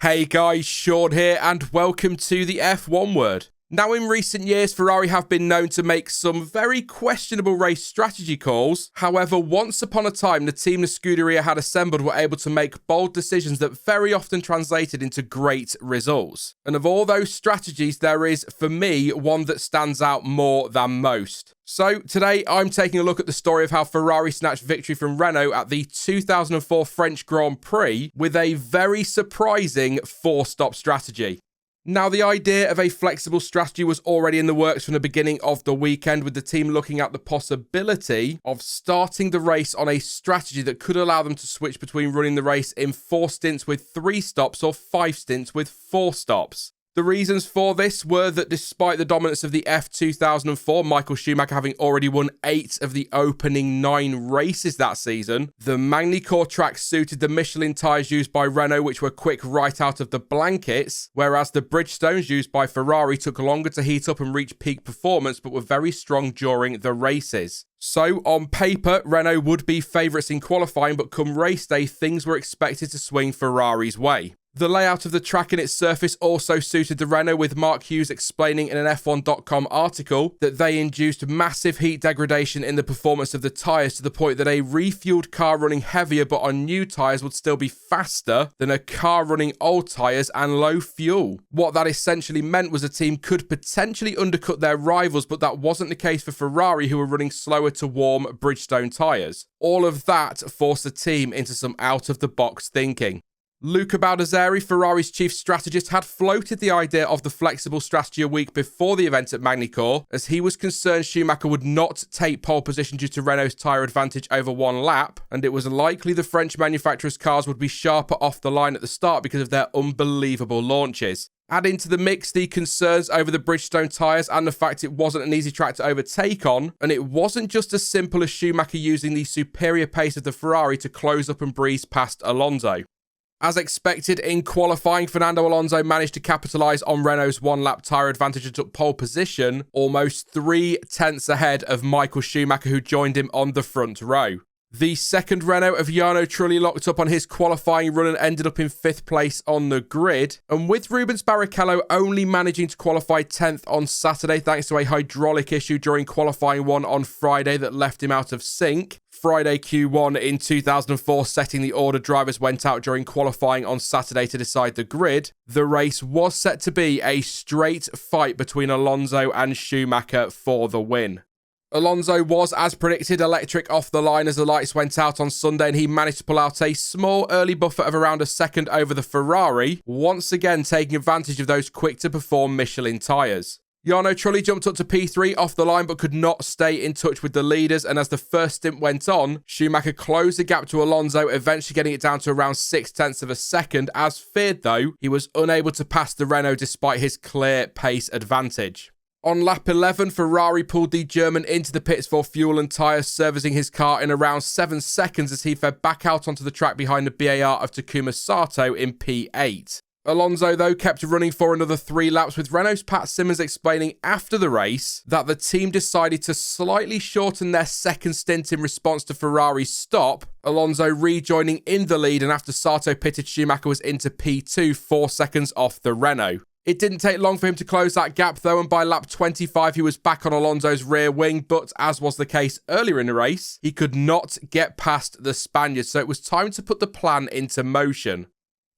Hey guys, Sean here and welcome to the F1 Word. Now in recent years, Ferrari have been known to make some very questionable race strategy calls. However, once upon a time, the team the Scuderia had assembled were able to make bold decisions that very often translated into great results. And of all those strategies, there is, for me, one that stands out more than most. So today I'm taking a look at the story of how Ferrari snatched victory from Renault at the 2004 French Grand Prix with a very surprising four-stop strategy. Now, the idea of a flexible strategy was already in the works from the beginning of the weekend, with the team looking at the possibility of starting the race on a strategy that could allow them to switch between running the race in 4 stints with 3 stops or 5 stints with 4 stops. The reasons for this were that despite the dominance of the F2004, Michael Schumacher having already won 8 of the opening 9 races that season, the Magny-Cours track suited the Michelin tyres used by Renault, which were quick right out of the blankets, whereas the Bridgestones used by Ferrari took longer to heat up and reach peak performance, but were very strong during the races. So, on paper, Renault would be favourites in qualifying, but come race day, things were expected to swing Ferrari's way. The layout of the track and its surface also suited the Renault, with Mark Hughes explaining in an F1.com article that they induced massive heat degradation in the performance of the tyres to the point that a refueled car running heavier but on new tyres would still be faster than a car running old tyres and low fuel. What that essentially meant was a team could potentially undercut their rivals, but that wasn't the case for Ferrari, who were running slower to warm Bridgestone tyres. All of that forced the team into some out-of-the-box thinking. Luca Baldassarri, Ferrari's chief strategist, had floated the idea of the flexible strategy a week before the event at Magny-Cours, as he was concerned Schumacher would not take pole position due to Renault's tyre advantage over 1 lap, and it was likely the French manufacturer's cars would be sharper off the line at the start because of their unbelievable launches. Add into the mix the concerns over the Bridgestone tyres and the fact it wasn't an easy track to overtake on, and it wasn't just as simple as Schumacher using the superior pace of the Ferrari to close up and breeze past Alonso. As expected, in qualifying, Fernando Alonso managed to capitalise on Renault's 1-lap tyre advantage and took pole position, almost 3 tenths ahead of Michael Schumacher, who joined him on the front row. The second Renault of Jarno Trulli locked up on his qualifying run and ended up in 5th place on the grid. And with Rubens Barrichello only managing to qualify 10th on Saturday thanks to a hydraulic issue during qualifying 1 on Friday that left him out of sync, Friday Q1 in 2004 setting the order drivers went out during qualifying on Saturday to decide the grid, the race was set to be a straight fight between Alonso and Schumacher for the win. Alonso was, as predicted, electric off the line as the lights went out on Sunday, and he managed to pull out a small early buffer of around a second over the Ferrari, once again taking advantage of those quick-to-perform Michelin tyres. Jarno Trulli jumped up to P3 off the line but could not stay in touch with the leaders, and as the first stint went on, Schumacher closed the gap to Alonso, eventually getting it down to around 6 tenths of a second. As feared though, he was unable to pass the Renault despite his clear pace advantage. On lap 11, Ferrari pulled the German into the pits for fuel and tyres, servicing his car in around 7 seconds as he fed back out onto the track behind the BAR of Takuma Sato in P8. Alonso, though, kept running for another 3 laps, with Renault's Pat Symonds explaining after the race that the team decided to slightly shorten their second stint in response to Ferrari's stop, Alonso rejoining in the lead, and after Sato pitted, Schumacher was into P2, 4 seconds off the Renault. It didn't take long for him to close that gap though, and by lap 25 he was back on Alonso's rear wing, but as was the case earlier in the race, he could not get past the Spaniard, so it was time to put the plan into motion.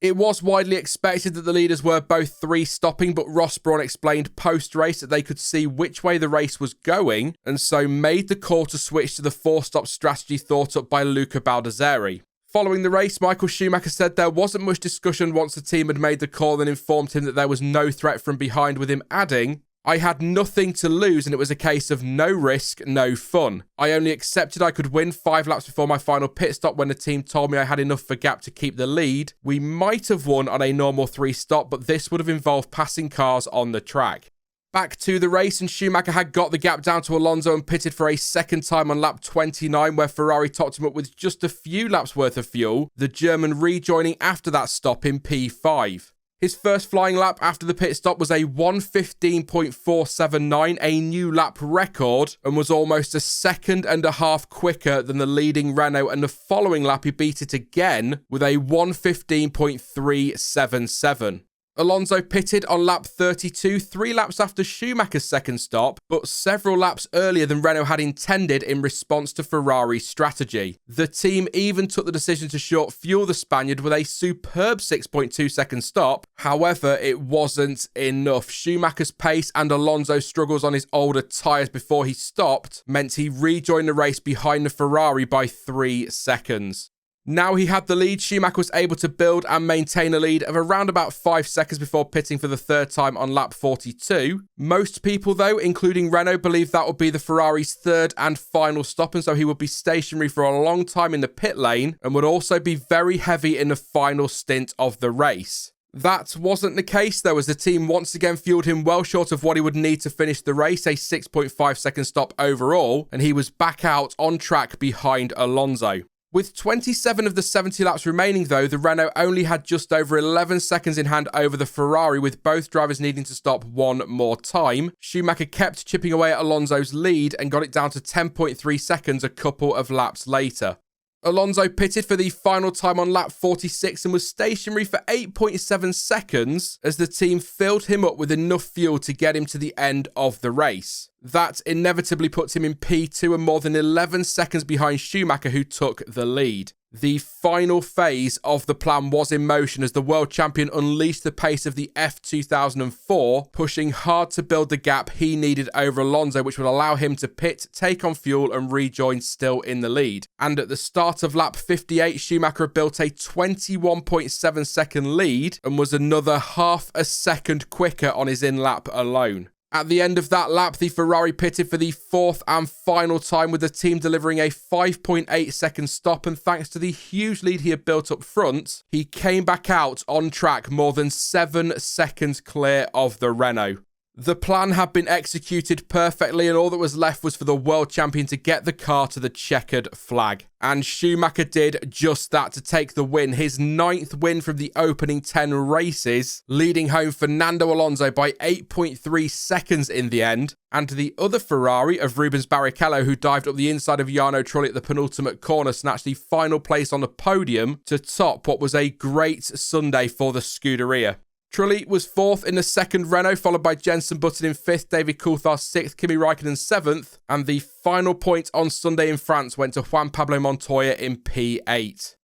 It was widely expected that the leaders were both 3-stopping, but Ross Brawn explained post-race that they could see which way the race was going, and so made the call to switch to the 4-stop strategy thought up by Luca Baldassarri. Following the race, Michael Schumacher said there wasn't much discussion once the team had made the call and informed him that there was no threat from behind, with him adding, "I had nothing to lose and it was a case of no risk, no fun. I only accepted I could win 5 laps before my final pit stop when the team told me I had enough of a gap to keep the lead. We might have won on a normal 3-stop, but this would have involved passing cars on the track." Back to the race, and Schumacher had got the gap down to Alonso and pitted for a second time on lap 29, where Ferrari topped him up with just a few laps worth of fuel, the German rejoining after that stop in P5. His first flying lap after the pit stop was a 1:15.479, a new lap record, and was almost a second and a half quicker than the leading Renault, and the following lap he beat it again with a 1:15.377. Alonso pitted on lap 32, 3 laps after Schumacher's second stop, but several laps earlier than Renault had intended in response to Ferrari's strategy. The team even took the decision to short fuel the Spaniard with a superb 6.2-second stop. However, it wasn't enough. Schumacher's pace and Alonso's struggles on his older tyres before he stopped meant he rejoined the race behind the Ferrari by 3 seconds. Now he had the lead, Schumacher was able to build and maintain a lead of around about 5 seconds before pitting for the third time on lap 42. Most people, though, including Renault, believe that would be the Ferrari's third and final stop, and so he would be stationary for a long time in the pit lane and would also be very heavy in the final stint of the race. That wasn't the case, though, as the team once again fueled him well short of what he would need to finish the race, a 6.5-second stop overall, and he was back out on track behind Alonso. With 27 of the 70 laps remaining, though, the Renault only had just over 11 seconds in hand over the Ferrari, with both drivers needing to stop one more time. Schumacher kept chipping away at Alonso's lead and got it down to 10.3 seconds a couple of laps later. Alonso pitted for the final time on lap 46 and was stationary for 8.7 seconds as the team filled him up with enough fuel to get him to the end of the race. That inevitably puts him in P2 and more than 11 seconds behind Schumacher, who took the lead. The final phase of the plan was in motion as the world champion unleashed the pace of the F2004, pushing hard to build the gap he needed over Alonso, which would allow him to pit, take on fuel and rejoin still in the lead. And at the start of lap 58, Schumacher built a 21.7-second lead and was another half a second quicker on his in-lap alone. At the end of that lap, the Ferrari pitted for the fourth and final time, with the team delivering a 5.8-second stop, and thanks to the huge lead he had built up front, he came back out on track more than 7 seconds clear of the Renault. The plan had been executed perfectly, and all that was left was for the world champion to get the car to the checkered flag. And Schumacher did just that to take the win, his 9th win from the opening 10 races, leading home Fernando Alonso by 8.3 seconds in the end. And the other Ferrari of Rubens Barrichello, who dived up the inside of Jarno Trulli at the penultimate corner, snatched the final place on the podium to top what was a great Sunday for the Scuderia. Trulli was 4th in the second Renault, followed by Jenson Button in 5th, David Coulthard 6th, Kimi Raikkonen 7th, and the final point on Sunday in France went to Juan Pablo Montoya in P8.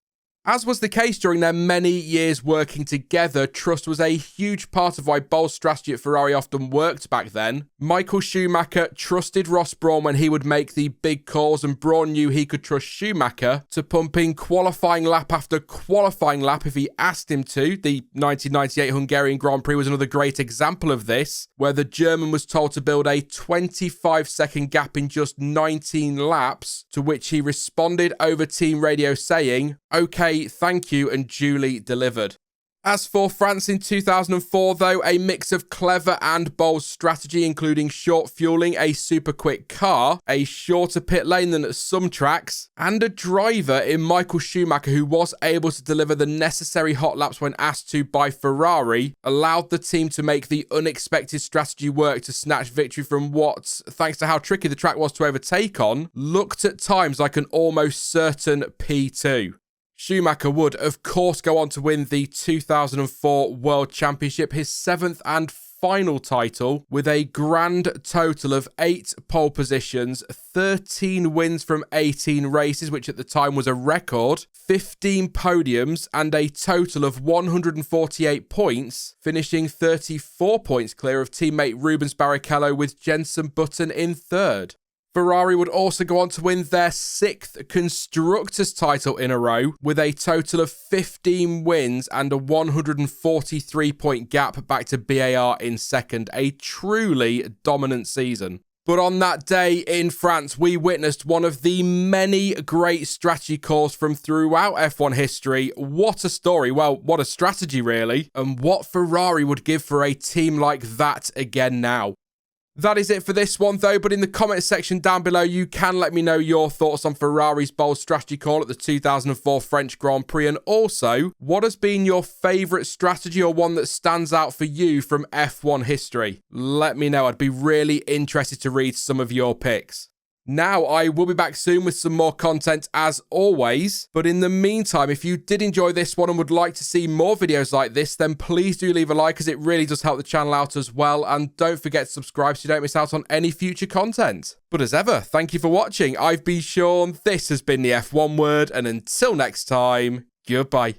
As was the case during their many years working together, trust was a huge part of why bold strategy at Ferrari often worked back then. Michael Schumacher trusted Ross Brawn when he would make the big calls, and Brawn knew he could trust Schumacher to pump in qualifying lap after qualifying lap if he asked him to. The 1998 Hungarian Grand Prix was another great example of this, where the German was told to build a 25-second gap in just 19 laps, to which he responded over team radio saying, "Okay, thank you," and duly delivered. As for France in 2004, though, a mix of clever and bold strategy, including short fueling, a super quick car, a shorter pit lane than at some tracks, and a driver in Michael Schumacher who was able to deliver the necessary hot laps when asked to by Ferrari, allowed the team to make the unexpected strategy work to snatch victory from what, thanks to how tricky the track was to overtake on, looked at times like an almost certain P2. Schumacher would, of course, go on to win the 2004 World Championship, his 7th and final title, with a grand total of 8 pole positions, 13 wins from 18 races, which at the time was a record, 15 podiums, and a total of 148 points, finishing 34 points clear of teammate Rubens Barrichello, with Jenson Button in 3rd. Ferrari would also go on to win their 6th Constructors' title in a row, with a total of 15 wins and a 143-point gap back to BAR in 2nd, a truly dominant season. But on that day in France, we witnessed one of the many great strategy calls from throughout F1 history. What a story. Well, what a strategy, really. And what Ferrari would give for a team like that again now. That is it for this one though, but in the comment section down below, you can let me know your thoughts on Ferrari's bold strategy call at the 2004 French Grand Prix, and also, what has been your favourite strategy or one that stands out for you from F1 history? Let me know, I'd be really interested to read some of your picks. Now, I will be back soon with some more content as always, but in the meantime, if you did enjoy this one and would like to see more videos like this, then please do leave a like, as it really does help the channel out as well, and don't forget to subscribe so you don't miss out on any future content. But as ever, thank you for watching. I've been Sean, this has been the F1 Word, and until next time, goodbye.